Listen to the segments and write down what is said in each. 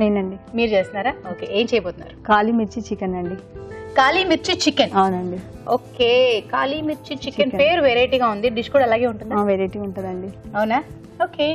నేనండి. మీరు చేస్తున్నారా? ఓకే, ఏం చేయబోతున్నారు? కాళీ మిర్చి చికెన్ అండి. కాళీ మిర్చి చికెన్. అవునండి. ఓకే, కాళీ మిర్చి చికెన్ పేరు వెరైటీగా ఉంది. డిష్ కూడా అలాగే ఉంటుందా? వెరైటీ ఉంటుందండి. అవునా? ఓకే.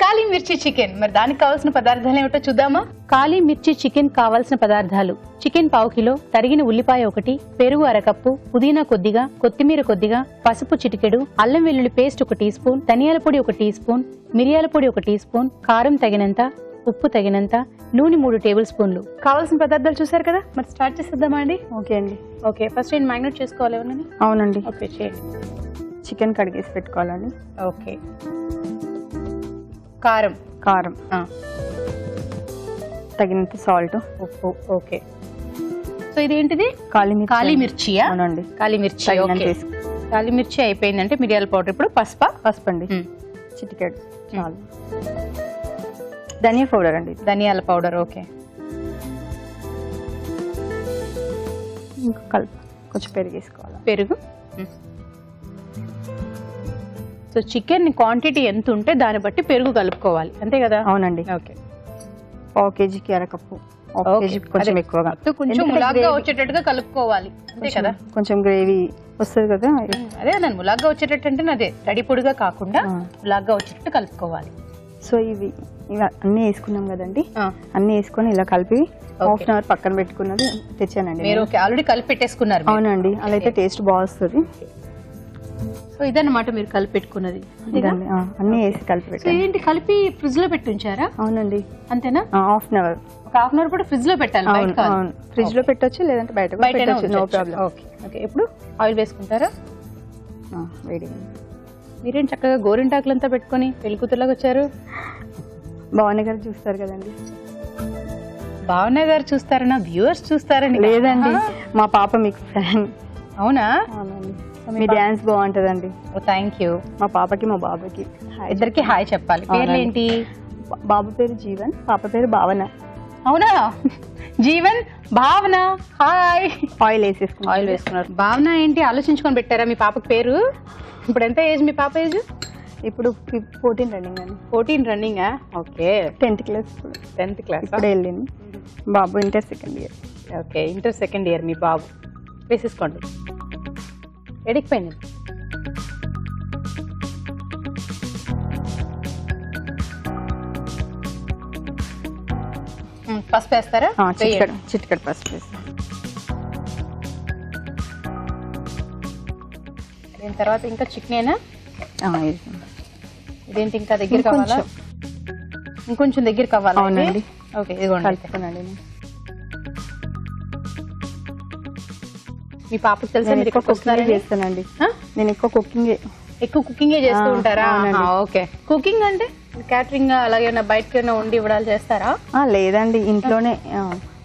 కాళీ మిర్చి చికెన్, మరి దానికి కావాల్సిన పదార్థాలు ఏమిటో చూద్దామా? కాళీ మిర్చి చికెన్ కావాల్సిన పదార్థాలు: చికెన్ 1/2 కిలో, తరిగిన ఉల్లిపాయ 1, పెరుగు 1/2 కప్పు, పుదీనా కొద్దిగా, కొత్తిమీర కొద్దిగా, పసుపు చిటికెడు, అల్లం వెల్లుల్లి పేస్ట్ 1 టీ స్పూన్, ధనియాల పొడి 1 టీ స్పూన్, మిరియాల పొడి 1 టీ స్పూన్, కారం తగినంత, ఉప్పు తగినంత, నూనె 3 టేబుల్ స్పూన్లు. కావాల్సిన పదార్థాలు చూసారు కదా, మరి స్టార్ట్ చేసేద్దామా అండి? ఓకే అండి. ఓకే, ఫస్ట్ నేను మ్యాగ్నేట్ చేసుకోవాలి ఏమన్నా? అవునండి. ఓకే, చేయండి. చికెన్ కడిగేసి పెట్టుకోవాలండి. ఓకే. కారం కారం, తగినంత సాల్ట్, ఉప్పు. ఓకే. సో ఇదేంటిది? కాళీ మిర్చియా? అవునండి. కాళీ మిర్చి. కాళీ మిర్చి అయిపోయిందంటే మిరియాల పౌడర్. ఇప్పుడు పసుపు అండి, చిటికెడు చాలు. ధనియా పౌడర్ అండి. ధనియాల పౌడర్. ఓకే. ఇంకా కలుపు, కొంచెం పెరుగు వేసుకోవాలి. పెరుగు. సో చికెన్ క్వాంటిటీ ఎంత ఉంటే దాన్ని బట్టి పెరుగు కలుపుకోవాలి, అంతే కదా? అవునండి. ఓకే. 1/2 కేజీకి 1/2 కప్పు, 1 కేజీకి కొంచెం ఎక్కువగా, కొంచెం ములాగ్గా వచ్చేటట్టుగా కలుపుకోవాలి, అంతే కదా? కొంచెం గ్రేవీ వస్తుంది కదా. అదే నన్ను ములాగ్గా వచ్చేటట్టు అంటే అదే తడి పొడిగా కాకుండా ములాగ్గా వచ్చేటట్టు కలుపుకోవాలి. సో ఇవి అన్ని వేసుకున్నాం కదండి, అన్ని వేసుకొని ఇలా కలిపి 1/2 అవర్ పక్కన పెట్టుకున్నది తెచ్చానండి. మీరు ఆల్రెడీ కలిపి పెట్టేసుకున్నారు? అవునండి, అలా అయితే టేస్ట్ బాగా వస్తుంది. సో ఇదన్నమాట మీరు కలిపి పెట్టుకున్నది. అన్ని వేసి కలిపి పెట్టారు. ఏంటి, కలిపి ఫ్రిడ్జ్ లో పెట్టి ఉంచారా? అవునండి. అంతేనా? 1/2 అవర్. ఒక 1/2 అవర్ కూడా ఫ్రిడ్జ్ లో పెట్టాలి? ఫ్రిడ్జ్ లో పెట్టొచ్చు, లేదంటే బయట, నో ప్రాబ్లం. ఓకే. ఇప్పుడు ఆయిల్ వేసుకుంటారా? వేడి. మీరేం చక్కగా గోరింటాకులంతా పెట్టుకొని పెళ్లి కూతురులాగా వచ్చారు. భావన గారు చూస్తారు కదండి. భావన గారు చూస్తారనా? వ్యూవర్స్ చూస్తారని? లేదండి, మా పాప మీకు ఫ్యాన్. అవునా? అవునండి. మీ డాన్స్ బాగుంటదండి. Thank you. మా పాపకి మా బాబుకి ఇద్దరికి హాయ్ చెప్పాలి. పేర్లు ఏంటి? బాబు పేరు జీవన్, పాప పేరు భావన. అవునా? జీవన్, భావన, హాయ్. ఆయిల్ వేసుకున్నారు. భావన ఏంటి ఆలోచించుకొని పెట్టారా మీ పాపకి పేరు? ఇప్పుడు ఎంత ఏజ్ మీ పాప ఏజ్? ఇప్పుడు 14 రన్నింగ్ అండి. 14 రన్నింగా? ఓకే. 10th class. ఇప్పుడు వెళ్ళింది. బాబు inter 2nd year. Okay, inter 2nd year మీ బాబు. వేసేసుకోండి. ఎడికిపోయింది. పసుపు వేస్తారా? చిటికెడు పసుపు వేస్తాం. దీని తర్వాత ఇంకా చికెనేనా? ఇదేంటి ఇంకా దగ్గర కావాలా? ఇంకొంచెం దగ్గర కావాలా? అవునండి. ఓకే, ఇదిగోండి. కలుపుకోనండి. మీ పాపకి తెలుసా మీరు ఎక్కువ కుకింగ్ చేస్తానండి? నేను ఎక్కువ కుకింగే చేస్తూ ఉంటారా? ఓకే. కుకింగ్ అంటే క్యాటరింగ్ అలాగే బయటకి వండి ఇవ్వడాలు చేస్తారా? లేదండి, ఇంట్లోనే.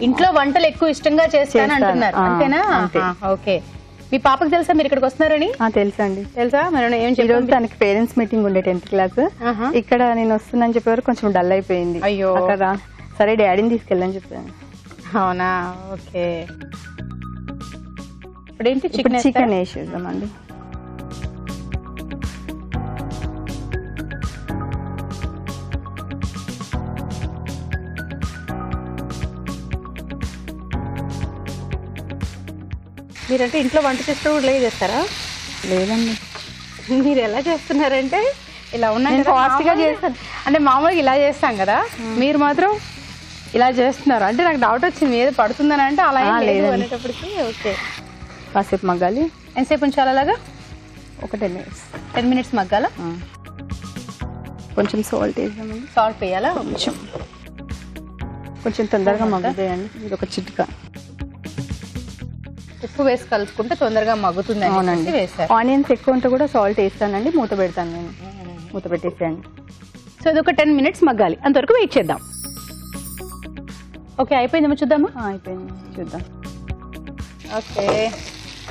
ఇంట్లో వంటలు ఎక్కువ ఇష్టంగా చేస్తాను అంటున్నారు, అంతేనా? ఓకే. మీ పాపకి తెలుసా మీరు ఇక్కడికి వస్తున్నారని? తెలుసండి. తెలుసా? మరి ఏం చెప్పారు? తనకి పేరెంట్స్ మీటింగ్ ఉండే 10th క్లాస్. ఇక్కడ నేను వస్తున్నాను చెప్పేవారు కొంచెం డల్ అయిపోయింది. అయ్యో. సరే డాడీని తీసుకెళ్ళని చెప్పాను. అవునా? ఓకే. ఇప్పుడేంటి చికెన్ వేసేద్దామండి. మీరంటే ఇంట్లో వంట చేస్తూ ఇలాగే చేస్తారా? లేదండి, మీరు ఎలా చేస్తున్నారంటే ఇలా ఉన్నాను ఫాస్ట్గా చేస్తాను అంటే మామూలుగా ఇలా చేస్తాం కదా, మీరు మాత్రం ఇలా చేస్తున్నారు అంటే నాకు డౌట్ వచ్చింది ఏదో పడుతుందని. అంటే అలా లేదు అనేటప్పటికి. ఓకే. కాసేపు మగ్గాలి. ఎంతసేపు ఉంచాలి అలాగా? ఒక 10 minutes. 10 minutes మగ్గాల. కొంచెం సాల్ట్ వేసామండి. సాల్ట్ వేయాలా? కొంచెం తొందరగా మగ్గుతాయండి. ఇది ఒక చిట్కా. ఉప్పు వేసి కలుపుకుంటే తొందరగా మగ్గుతుంది. అవునండి. ఆనియన్స్ ఎక్కువ ఉంటే కూడా సాల్ట్ వేస్తానండి. మూత పెడతాను నేను. మూత పెట్టేసేయండి. సో ఇది ఒక 10 minutes మగ్గాలి, అంతవరకు వెయిట్ చేద్దాం. ఓకే, అయిపోయిందేమో చూద్దామా? అయిపోయింది, చూద్దాం. ఓకే,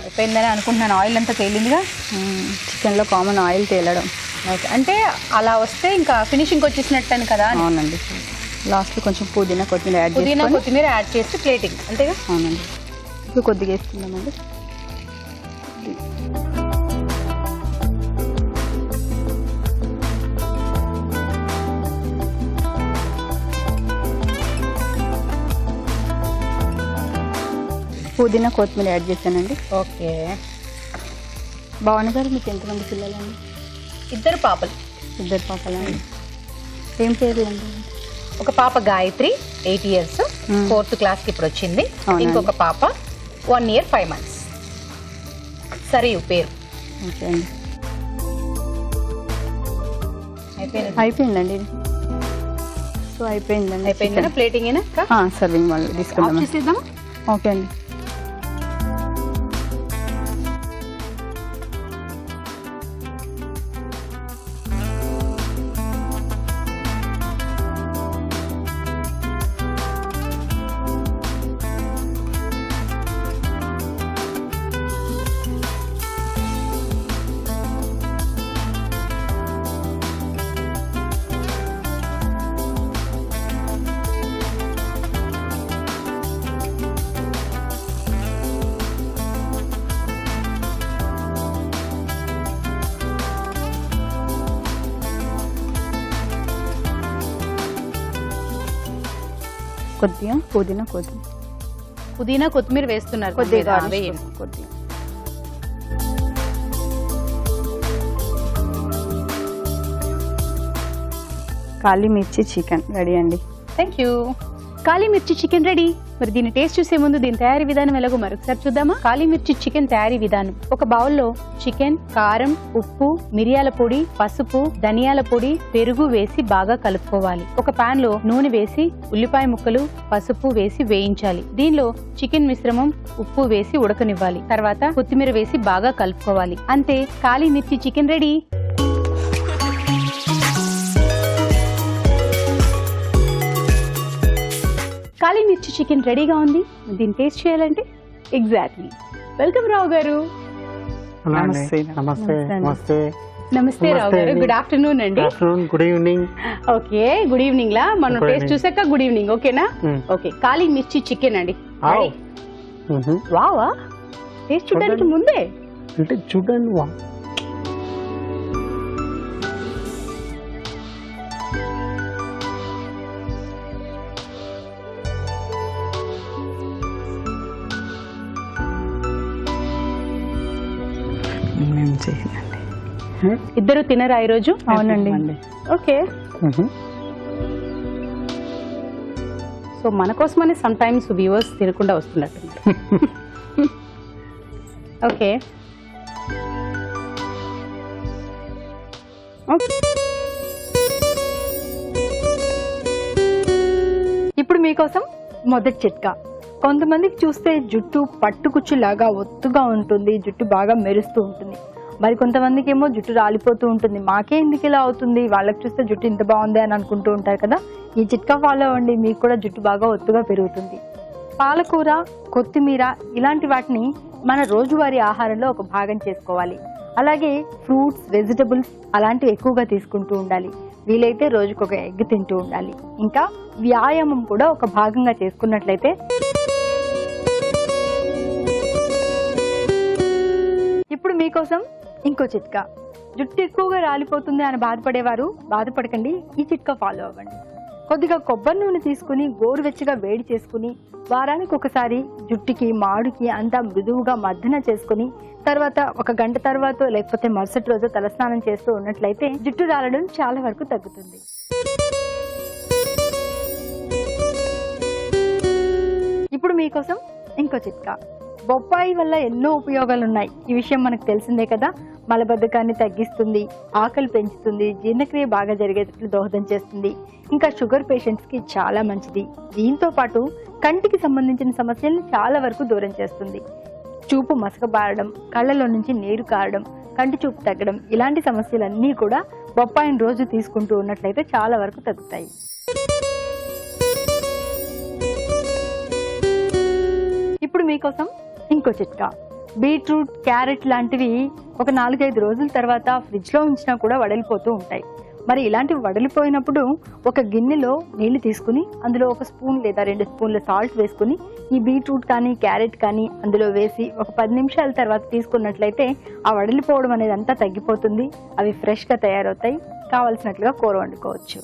అయిపోయిందని అనుకుంటున్నాను. ఆయిల్ అంతా తేలిందిగా. చికెన్లో కామన్ ఆయిల్ తేలడం. ఓకే, అంటే అలా వస్తే ఇంకా ఫినిషింగ్ వచ్చేసినట్టు కదా? అవునండి. లాస్ట్లో కొంచెం పుదీనా కొత్తిమీర యాడ్ యాడ్ చేసి ప్లేటింగ్, అంతేగా? అవునండి. పసుపు కొద్దిగా వేసుకుందామండి. పుదీనా కొత్తిమీర యాడ్ చేశానండి. ఓకే. భవాని గారు మీకు ఎంతమంది పిల్లలండి? 2 పాపలు. 2 పాపలండి. ఏం పేరు అండి? ఒక పాప గాయత్రి 8 years, 4th క్లాస్కి ఇప్పుడు వచ్చింది. ఇంకొక పాప 1 year 5 months. సరియు పేరు. ఓకే అండి. అయిపోయిందండి. సో అయిపోయిందా? ప్లేటింగ్ సర్వింగ్ వాళ్ళు తీసుకుందాం. ఓకే అండి. కొద్దిగా పుదీనా కొత్తిమీర వేస్తున్నారు. కొద్దిగా కాళీ మిర్చి చికెన్ రెడీ అండి. Thank you. Kali mirchi chicken ready. మరి దీన్ని టేస్ట్ చూసే ముందు దీని తయారీ విధానం ఎలాగో మరొకసారి చూద్దామా? కాళీ మిర్చి చికెన్ తయారీ విధానం. ఒక బౌల్లో చికెన్, కారం, ఉప్పు, మిరియాల పొడి, పసుపు, ధనియాల పొడి, పెరుగు వేసి బాగా కలుపుకోవాలి. ఒక పాన్ లో నూనె వేసి ఉల్లిపాయ ముక్కలు, పసుపు వేసి వేయించాలి. దీనిలో చికెన్ మిశ్రమం, ఉప్పు వేసి ఉడకనివ్వాలి. తర్వాత కొత్తిమీర వేసి బాగా కలుపుకోవాలి. అంతే, కాళీ మిర్చి చికెన్ రెడీ. కాళీ మిర్చి చికెన్ రెడీగా ఉంది. దీన్ని టేస్ట్ చేయాలంటే ఎగ్జాక్ట్లీ. వెల్కమ్ రావు గారు. నమస్తే రావు గారు. గుడ్ ఆఫ్టర్నూన్ అండి. Good evening. Okay, good evening లా మనం టేస్ట్ చూసాక గుడ్ ఈవినింగ్. ఓకేనా? ఓకే, కాళీ మిర్చి చికెన్ అండి. వావా, టేస్ట్ చూడడానికి ముందే అంటే చూడండి. వా, ఇద్దరు తినరా ఈరోజు? అవునండి. ఓకే, సో మన కోసమని సమ్ టైమ్స్ వ్యూవర్స్ తినకుండా వస్తున్నట్టు. ఓకే, ఇప్పుడు మీకోసం మొదటి చిట్కా. కొంతమందికి చూస్తే జుట్టు పట్టుకుచ్చులాగా ఒత్తుగా ఉంటుంది, జుట్టు బాగా మెరుస్తూ ఉంటుంది. మరి కొంతమందికి ఏమో జుట్టు రాలిపోతూ ఉంటుంది. మాకే ఎందుకు ఇలా అవుతుంది, వాళ్ళకి చూస్తే జుట్టు ఇంత బాగుంది అని అనుకుంటూ ఉంటారు కదా. ఈ చిట్కా ఫాలో అవ్వండి, మీకు కూడా జుట్టు బాగా ఒత్తుగా పెరుగుతుంది. పాలకూర, కొత్తిమీర ఇలాంటి వాటిని మన రోజువారీ ఆహారంలో ఒక భాగం చేసుకోవాలి. అలాగే ఫ్రూట్స్, వెజిటబుల్స్ అలాంటివి ఎక్కువగా తీసుకుంటూ ఉండాలి. వీలైతే రోజుకు ఒక ఎగ్ తింటూ ఉండాలి. ఇంకా వ్యాయామం కూడా ఒక భాగంగా చేసుకున్నట్లయితే. ఇప్పుడు మీకోసం ఇంకో చిట్కా. జుట్టు ఎక్కువగా రాలిపోతుంది అని బాధపడేవారు బాధపడకండి, ఈ చిట్కా ఫాలో అవ్వండి. కొద్దిగా కొబ్బరి నూనె తీసుకుని గోరువెచ్చగా వేడి చేసుకుని వారానికి ఒకసారి జుట్టుకి, మాడుకి అంతా మృదువుగా మర్దన చేసుకుని తర్వాత 1 గంట తర్వాత లేకపోతే మరుసటి రోజు తలస్నానం చేస్తూ ఉన్నట్లయితే జుట్టు రాలడం చాలా వరకు తగ్గుతుంది. ఇప్పుడు మీకోసం ఇంకో చిట్కా. బొప్పాయి వల్ల ఎన్నో ఉపయోగాలు ఉన్నాయి. ఈ విషయం మనకు తెలిసిందే కదా. మలబద్ధకాన్ని తగ్గిస్తుంది, ఆకలి పెంచుతుంది, జీర్ణక్రియ బాగా జరిగేటట్లు దోహదం చేస్తుంది. ఇంకా షుగర్ పేషెంట్స్ కి చాలా మంచిది. దీంతో పాటు కంటికి సంబంధించిన సమస్యలను చాలా వరకు దూరం చేస్తుంది. చూపు మసకబారడం, కళ్ళలో నుంచి నీరు కారడం, కంటి చూపు తగ్గడం ఇలాంటి సమస్యలన్నీ కూడా బొప్పాయిని రోజు తీసుకుంటూ ఉన్నట్లయితే చాలా వరకు తగ్గుతాయి. ఇప్పుడు మీకోసం ఇంకో చిట్కా. బీట్రూట్, క్యారెట్ లాంటివి ఒక 4-5 రోజుల తర్వాత ఫ్రిడ్జ్ లో ఉంచినా కూడా వడలిపోతూ ఉంటాయి. మరి ఇలాంటివి వడలిపోయినప్పుడు ఒక గిన్నెలో నీళ్లు తీసుకుని అందులో 1 స్పూన్ లేదా 2 స్పూన్ల సాల్ట్ వేసుకుని ఈ బీట్రూట్ కానీ క్యారెట్ కానీ అందులో వేసి ఒక 10 నిమిషాల తర్వాత తీసుకున్నట్లయితే ఆ వడలిపోవడం అనేది అంతా తగ్గిపోతుంది. అవి ఫ్రెష్గా తయారవుతాయి. కావలసినట్లుగా కూర వండుకోవచ్చు.